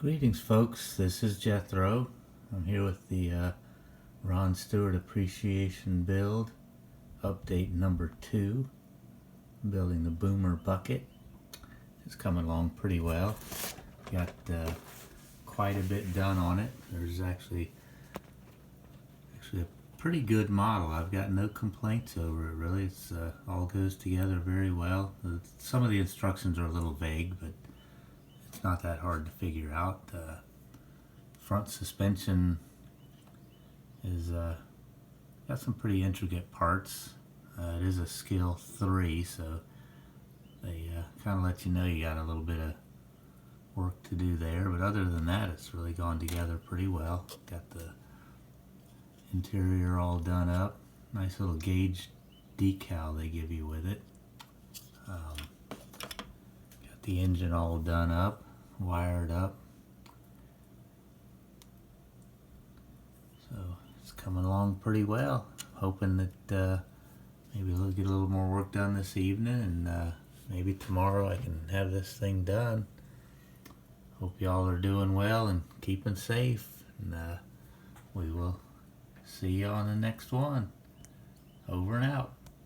Greetings, folks. This is Jethro. I'm here with the Ron Stewart Appreciation Build, update number 2. I'm building the boomer bucket. It's coming along pretty well. Got quite a bit done on it. There's actually a pretty good model. I've got no complaints over it, really. It's all goes together very well. Some of the instructions are a little vague, but it's not that hard to figure out. Front suspension is got some pretty intricate parts. It is a scale 3, so they kind of let you know you got a little bit of work to do there, but other than that, it's really gone together pretty well. Got the interior all done up. Nice little gauge decal they give you with it. Got the engine all done up, wired up. So it's coming along pretty well. Hoping that maybe we'll get a little more work done this evening, and maybe tomorrow I can have this thing done. Hope y'all are doing well and keeping safe, and we will see you on the next one. Over and out.